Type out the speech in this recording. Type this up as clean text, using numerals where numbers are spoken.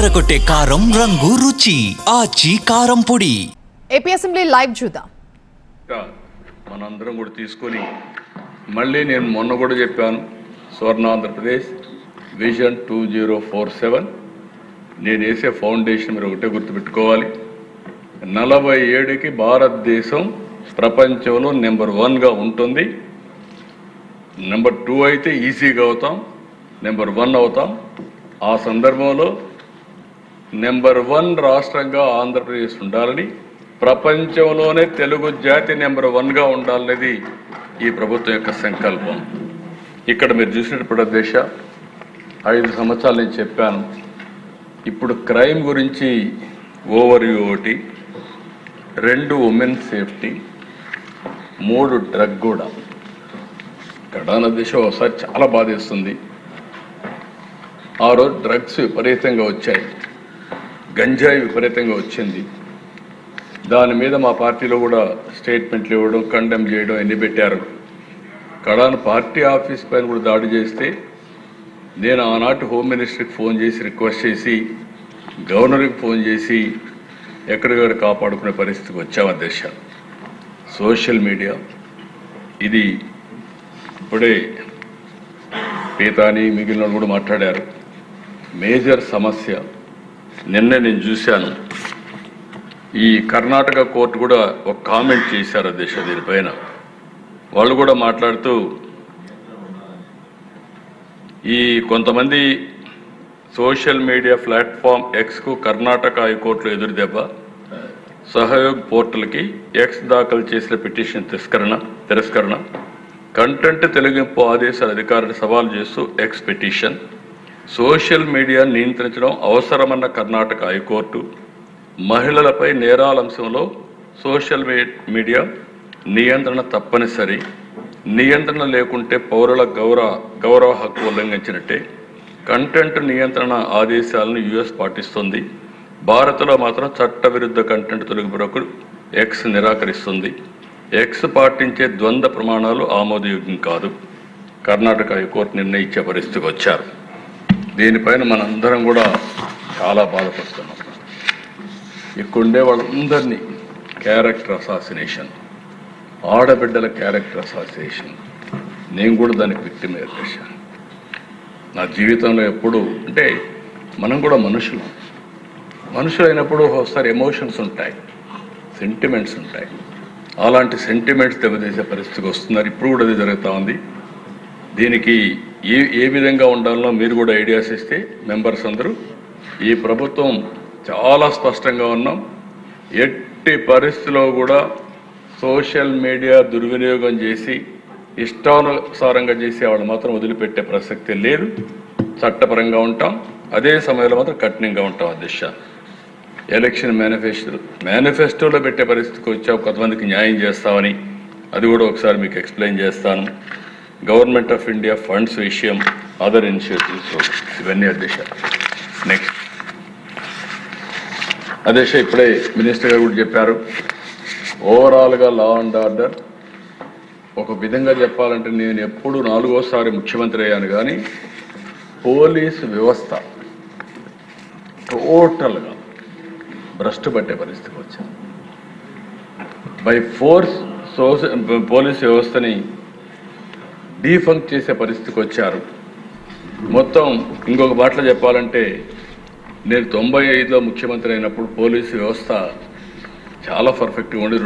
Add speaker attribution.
Speaker 1: అదరగొట్టే కారం రంగు రుచి ఆచి కారం పొడి.
Speaker 2: ఏపీ అసెంబ్లీ లైవ్ చూద్దాం.
Speaker 3: మనందరం కూడా తీసుకొని మళ్ళీ నేను మొన్న కూడా చెప్పాను, స్వర్ణ ఆంధ్రప్రదేశ్ విజన్ 2047 నేను వేసే ఫౌండేషన్ మీరు ఒకటే గుర్తుపెట్టుకోవాలి. 47కి భారతదేశం ప్రపంచంలో నెంబర్ 1గా ఉంటుంది. నెంబర్ 2 అయితే ఈజీగా అవుతాం, నెంబర్ 1 అవుతాం. ఆ సందర్భంలో నెంబర్ 1 రాష్ట్రంగా ఆంధ్రప్రదేశ్ ఉండాలని, ప్రపంచంలోనే తెలుగు జాతి నెంబర్ 1గా ఉండాలనేది ఈ ప్రభుత్వం యొక్క సంకల్పం. ఇక్కడ మీరు చూసినప్పుడు దేశ 5 సంవత్సరాలు నేను చెప్పాను. ఇప్పుడు క్రైమ్ గురించి ఓవర్వ్యూ ఒకటి, 2 ఉమెన్ సేఫ్టీ, 3 డ్రగ్ కూడా. కడాన దిశ ఒకసారి చాలా బాధేస్తుంది. ఆ రోజు డ్రగ్స్ విపరీతంగా వచ్చాయి, గంజాయి విపరీతంగా వచ్చింది. దాని మీద మా పార్టీలో కూడా స్టేట్మెంట్లు ఇవ్వడం, కండెమ్ చేయడం ఎన్ని పెట్టారు. కడాన పార్టీ ఆఫీస్ పైన కూడా దాడి చేస్తే నేను ఆనాటి హోమ్ మినిస్టర్కి ఫోన్ చేసి రిక్వెస్ట్ చేసి, గవర్నర్కి ఫోన్ చేసి ఎక్కడికక్కడ కాపాడుకునే పరిస్థితికి వచ్చాం అధ్యక్ష. సోషల్ మీడియా ఇది ఇప్పుడే పీతాని మిగిలిన కూడా మాట్లాడారు, మేజర్ సమస్య. నిన్న నేను చూశాను, ఈ కర్ణాటక కోర్టు కూడా ఒక కామెంట్ చేశారు అధ్యక్ష దీనిపైన. వాళ్ళు కూడా మాట్లాడుతూ ఈ కొంతమంది సోషల్ మీడియా ప్లాట్ఫామ్ ఎక్స్కు కర్ణాటక హైకోర్టులో ఎదురు దెబ్బ, సహయోగ్ పోర్టల్కి ఎక్స్ దాఖలు చేసిన పిటిషన్ తిరస్కరణ, కంటెంట్ తొలగింపు ఆదేశాల అధికారులు సవాల్ చేస్తూ ఎక్స్ పిటిషన్, సోషల్ మీడియా నియంత్రించడం అవసరమన్న కర్ణాటక హైకోర్టు, మహిళలపై నేరాల అంశంలో సోషల్ మీడియా నియంత్రణ తప్పనిసరి, నియంత్రణ లేకుంటే పౌరుల గౌరవ హక్కు ఉల్లంఘించినట్టే, కంటెంట్ నియంత్రణ ఆదేశాలను యుఎస్ పాటిస్తుంది, భారత్లో మాత్రం చట్టవిరుద్ధ కంటెంట్ తొలగింపునకు ఎక్స్ నిరాకరిస్తుంది, ఎక్స్ పాటించే ద్వంద్వ ప్రమాణాలు ఆమోదయోగ్యం కాదు. కర్ణాటక హైకోర్టు నిర్ణయించే పరిస్థితికి వచ్చారు. దీనిపైన మనందరం కూడా చాలా బాధపడుతున్నాం. ఇక్కడుండే వాళ్ళందరినీ క్యారెక్టర్ అసాసినేషన్, ఆడబిడ్డల క్యారెక్టర్ అసాసినేషన్, నేను కూడా దానికి విక్టిమ్ అయ్యాను. నా జీవితంలో ఎప్పుడు అంటే మనం కూడా మనుషులు అయినప్పుడు ఒకసారి ఎమోషన్స్ ఉంటాయి, సెంటిమెంట్స్ ఉంటాయి. అలాంటి సెంటిమెంట్స్ దెబ్బతీసే పరిస్థితికి వస్తున్నారు. ఇప్పుడు కూడా అది జరుగుతూ ఉంది. దీనికి ఏ విధంగా ఉండాలనో మీరు కూడా ఐడియాస్ ఇస్తే మెంబర్స్ అందరూ, ఈ ప్రభుత్వం చాలా స్పష్టంగా ఉన్నాం. ఎట్టి పరిస్థితిలో కూడా సోషల్ మీడియా దుర్వినియోగం చేసి ఇష్టానుసారంగా చేసే వాళ్ళు మాత్రం వదిలిపెట్టే ప్రసక్తి లేదు. చట్టపరంగా ఉంటాం, అదే సమయంలో మాత్రం కఠినంగా ఉంటాం అధ్యక్ష. ఎలక్షన్ మేనిఫెస్టోలో పెట్టే పరిస్థితికి వచ్చావు, కొంతమందికి న్యాయం చేస్తామని, అది కూడా ఒకసారి మీకు ఎక్స్ప్లెయిన్ చేస్తాను. గవర్నమెంట్ ఆఫ్ ఇండియా ఫండ్స్ విషయం, అదర్ ఇనిషియేటివ్స్, ఇవన్నీ అధ్యక్ష. నెక్స్ట్ అధ్యక్ష, ఇప్పుడే మినిస్టర్ గారు కూడా చెప్పారు, ఓవరాల్గా లా అండ్ ఆర్డర్ ఒక విధంగా చెప్పాలంటే నేను ఎప్పుడు 4వసారి ముఖ్యమంత్రి అయ్యాను, కానీ పోలీసు వ్యవస్థ టోటల్గా భ్రష్టు పట్టే పరిస్థితికి వచ్చాను. బై ఫోర్స్ పోలీసు వ్యవస్థని డీఫంక్ చేసే పరిస్థితికి వచ్చారు. మొత్తం ఇంకొక మాటలో చెప్పాలంటే నేను 95లో ముఖ్యమంత్రి అయినప్పుడు పోలీసు వ్యవస్థ చాలా పర్ఫెక్ట్గా ఉండి